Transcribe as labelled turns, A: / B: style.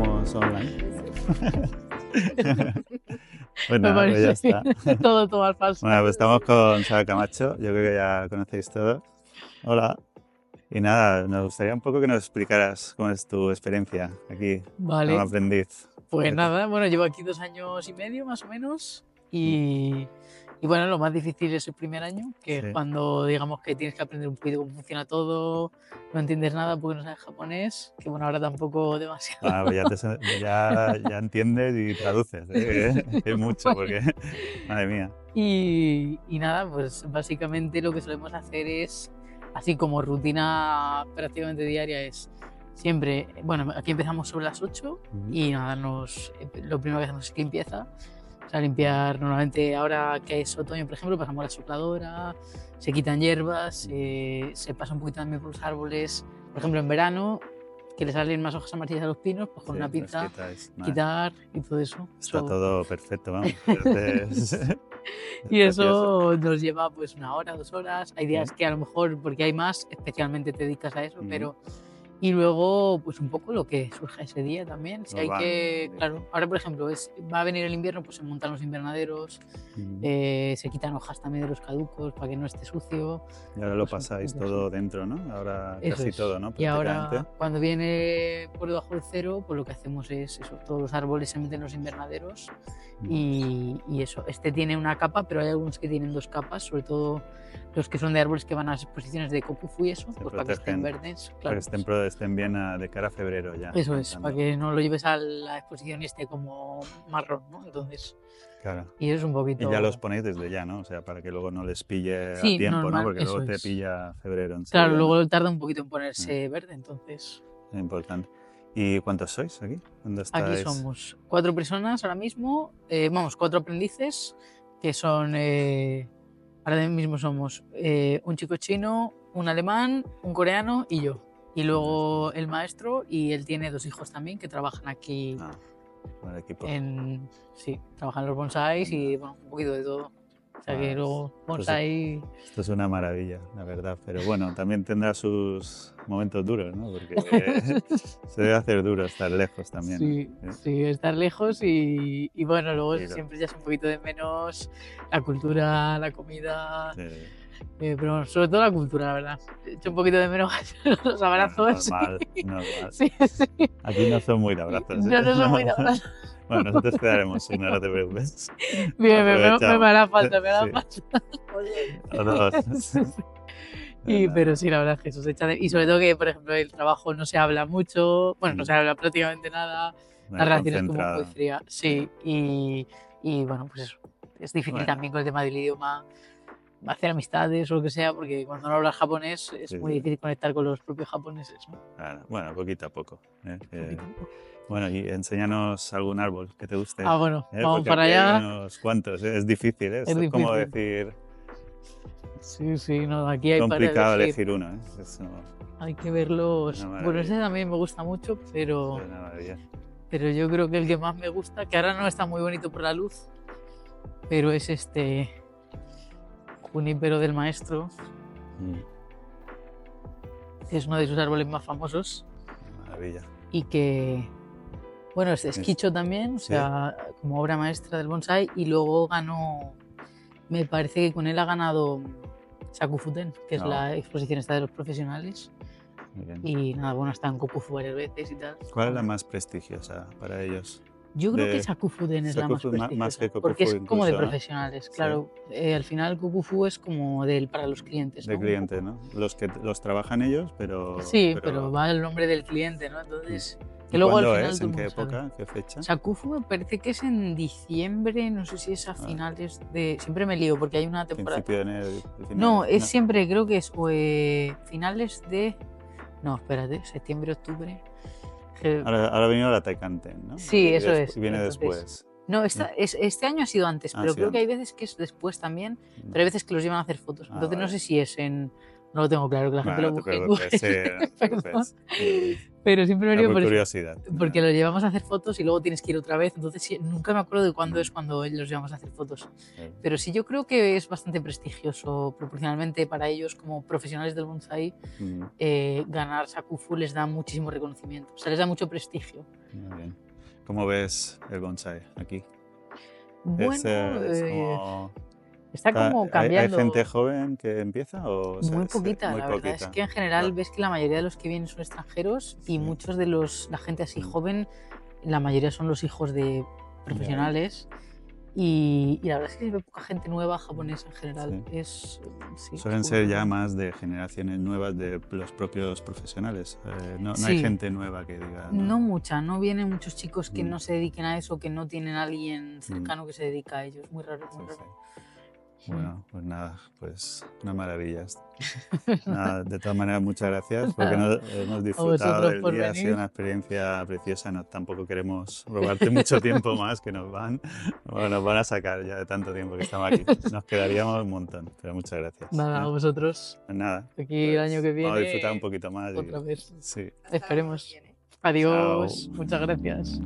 A: estamos online. Pues
B: Me
A: nada, pues ya
B: parece
A: está.
B: bien. Todo al falso.
A: Bueno, pues estamos con Sara Camacho, yo creo que ya conocéis todos. Hola. Y nada, nos gustaría un poco que nos explicaras cómo es tu experiencia aquí como
B: Vale,
A: aprendiz.
B: pues nada, bueno, llevo aquí 2 años y medio más o menos y bueno, lo más difícil es el primer año, que es
A: Sí.
B: cuando digamos que tienes que aprender un poquito cómo funciona todo, no entiendes nada porque no sabes japonés, que bueno, ahora tampoco demasiado.
A: Ah, pues ya entiendes y traduces, que es mucho, porque, madre mía.
B: Y nada, pues básicamente lo que solemos hacer es, así como rutina prácticamente diaria, es siempre, bueno, aquí empezamos sobre las 8 y nada, lo primero que hacemos es limpieza. O sea, limpiar normalmente ahora que es otoño, por ejemplo, pasamos la sopladora, se quitan hierbas, se pasa un poquito también por los árboles. Por ejemplo, en verano, que le salen más hojas amarillas a los pinos, pues con
A: Sí,
B: una
A: los
B: pinza
A: quitáis. Vale.
B: quitar y todo eso.
A: Está
B: Eso-
A: todo perfecto, vamos. Es
B: Y
A: precioso.
B: eso nos lleva pues 1 hora, 2 horas. Hay días
A: Sí.
B: que a lo mejor, porque hay más, especialmente te dedicas a eso,
A: Ujú.
B: pero... Y luego, pues un poco lo que surja ese día también. Si hay
A: Normal.
B: que, claro, ahora por ejemplo, va a venir el invierno, pues se montan los invernaderos, se quitan hojas también de los caducos para que no esté sucio.
A: Y ahora lo
B: Pues un
A: pasáis
B: poquito
A: todo dentro, ¿no? Ahora
B: eso
A: casi
B: es.
A: todo, ¿no?
B: Y ahora,
A: Prácticamente.
B: cuando viene por debajo del cero, pues lo que hacemos es eso, todos los árboles se meten en los invernaderos y eso. Este tiene una capa, pero hay algunos que tienen 2 capas, sobre todo los que son de árboles que van a las exposiciones de Kokufu y eso,
A: Se
B: pues para que estén
A: protegen,
B: verdes.
A: para
B: Claro,
A: que estén bien de cara a febrero ya.
B: eso es,
A: pensando.
B: para que no lo lleves a la exposición y esté como marrón, ¿no? Entonces,
A: Claro.
B: y eso es un
A: Y
B: poquito...
A: ya los ponéis desde ya, ¿no? O sea, para que luego no les pille a
B: Sí,
A: tiempo, ¿no?
B: normal,
A: Porque luego
B: eso
A: te
B: es.
A: pilla febrero
B: Claro,
A: enseguida, ¿no?
B: luego tarda un poquito en ponerse verde, entonces...
A: Es importante. ¿Y cuántos sois aquí? ¿Dónde
B: Aquí
A: estáis?
B: somos 4 personas ahora mismo, vamos, 4 aprendices, que son, ahora mismo somos un chico chino, un alemán, un coreano y yo. Y luego el maestro, y él tiene 2 hijos también que trabajan aquí
A: Ah, buen equipo.
B: sí, trabajan en los bonsáis y bueno, un poquito de todo. O sea que
A: Ah,
B: luego
A: esto
B: bonsai...
A: Esto es una maravilla, la verdad. Pero bueno, también tendrá sus momentos duros, ¿no? Porque se debe hacer duro estar lejos también,
B: Sí,
A: ¿no?
B: sí, estar lejos y bueno, luego
A: Sí,
B: siempre ya es un poquito de menos la cultura, la comida,
A: sí.
B: pero bueno, sobre todo la cultura, la verdad. He hecho un poquito de menos los
A: Bueno,
B: abrazos.
A: normal, normal.
B: Sí, sí.
A: Aquí no son muy de abrazos, ¿eh?
B: No son muy de abrazos.
A: Bueno, nosotros te daremos uno, no te preocupes.
B: Bien, me
A: Aprovechamos.
B: hará falta, me hará
A: Sí,
B: falta.
A: o dos.
B: Sí, sí. Pero sí, la verdad es que eso se echa de... Y sobre todo que, por ejemplo, el trabajo no se habla mucho, bueno, no se habla prácticamente nada, la
A: Muy
B: relación es como muy
A: concentrada.
B: fría. Sí, y bueno, pues eso. Es difícil
A: Bueno,
B: también con el tema del idioma hacer amistades o lo que sea, porque cuando no hablas japonés es
A: sí,
B: muy
A: sí.
B: difícil conectar con los propios japoneses, ¿no?
A: Claro, bueno, poquito a poco.
B: Poquito a poco.
A: Bueno, y enséñanos algún árbol que te guste.
B: Ah, bueno, vamos
A: Porque
B: para
A: aquí hay
B: allá.
A: unos cuantos. Es difícil, ¿eh?
B: Es
A: Esto es como
B: difícil.
A: decir,
B: Sí, sí, no, aquí hay para
A: complicado
B: elegir.
A: elegir uno, ¿eh? Es
B: Hay que verlos.
A: una
B: Bueno, ese
A: maravilla.
B: también me gusta mucho,
A: Es una maravilla.
B: pero yo creo que el que más me gusta, que ahora no está muy bonito por la luz, pero es este junípero del maestro, que es uno de sus árboles más famosos
A: Una maravilla.
B: y que, bueno, es quicho también, o
A: Sí.
B: sea, como obra maestra del bonsai, y luego ganó, me parece que con él ha ganado Sakufuten, que es
A: No.
B: la exposición esta de los profesionales,
A: Muy bien.
B: y nada, bueno, está en Kokufu varias veces y tal.
A: ¿Cuál es la más prestigiosa para ellos?
B: Yo creo
A: de-
B: que Sakufuden es la más
A: Sakufu, más
B: prestigiosa,
A: que Kokufu
B: porque es como de
A: incluso, ¿no?
B: profesionales, claro. Al final Kokufu es como para los clientes,
A: De
B: ¿no?
A: cliente, ¿no? Los trabajan ellos, pero...
B: Sí, pero va el nombre del cliente, ¿no? Entonces, que
A: ¿Y
B: luego al
A: cuándo
B: final
A: es?
B: todo
A: ¿En
B: el
A: qué
B: mundo sabe.
A: época? ¿Qué fecha?
B: Sakufu me parece que es en diciembre, no sé si es a finales de... Siempre me lío porque hay una temporada...
A: Principio de enero, el final
B: No,
A: de-
B: es siempre, creo que es finales de... No, espérate, septiembre, octubre. Que-
A: Ahora ha venido la Taikanten, ¿no?
B: Sí,
A: Y
B: eso es.
A: Viene
B: Entonces,
A: después.
B: No, este año ha sido antes,
A: Ah,
B: pero
A: sí,
B: creo que hay
A: antes.
B: veces que es después también, pero hay veces que los llevan a hacer fotos.
A: Ah,
B: Entonces no
A: vale.
B: sé si es en... No lo tengo claro, que la gente
A: Bueno,
B: lo
A: no te
B: busque en
A: preocupes,
B: Google.
A: sí, no te
B: Perdón.
A: preocupes.
B: Pero siempre me
A: Era
B: lío
A: por
B: por eso.
A: curiosidad.
B: Porque los llevamos a hacer fotos y luego tienes que ir otra vez. Entonces nunca me acuerdo de cuándo
A: Mm.
B: es cuando los llevamos a hacer fotos.
A: Sí.
B: Pero sí, yo creo que es bastante prestigioso proporcionalmente para ellos como profesionales del bonsai.
A: Mm.
B: Ganar Sakufu les da muchísimo reconocimiento. O sea, les da mucho prestigio.
A: Muy bien. ¿Cómo ves el bonsai aquí? Es,
B: Bueno,
A: es como...
B: está como
A: ¿Hay gente
B: cambiando.
A: joven que empieza o
B: Muy poquita,
A: muy
B: la verdad es
A: poquita?
B: que en general
A: Claro,
B: ves que la mayoría de los que vienen son extranjeros y
A: sí.
B: muchos de la gente así
A: Mm,
B: joven, la mayoría son los hijos de
A: ya ves,
B: profesionales y la verdad es que se ve poca gente nueva japonesa en general.
A: sí.
B: Sí, es
A: Suelen
B: poco
A: ser ya
B: frecuente.
A: más de generaciones nuevas de los propios profesionales. No hay
B: Sí,
A: gente nueva que diga,
B: no
A: no.
B: mucha, no vienen muchos chicos que
A: Mm,
B: no se dediquen a eso, que no tienen a alguien
A: mm,
B: cercano que se dedica a ello. Es muy raro,
A: sí,
B: muy
A: sí.
B: raro. Mm.
A: Bueno, pues nada, pues una maravilla. Nada, de todas maneras, muchas gracias porque
B: Nada,
A: hemos
B: a
A: disfrutado
B: vosotros
A: del
B: por
A: día, ha sido
B: venir.
A: una experiencia preciosa. No, tampoco queremos robarte mucho tiempo más que bueno, nos van a sacar ya de tanto tiempo que estamos aquí. Nos quedaríamos un montón, pero muchas gracias.
B: Nada, a vosotros.
A: Pues nada,
B: Aquí el año
A: pues
B: que
A: vamos a disfrutar un
B: viene
A: poquito más y
B: otra vez.
A: sí.
B: Esperemos.
A: Chao.
B: Adiós. Muchas gracias.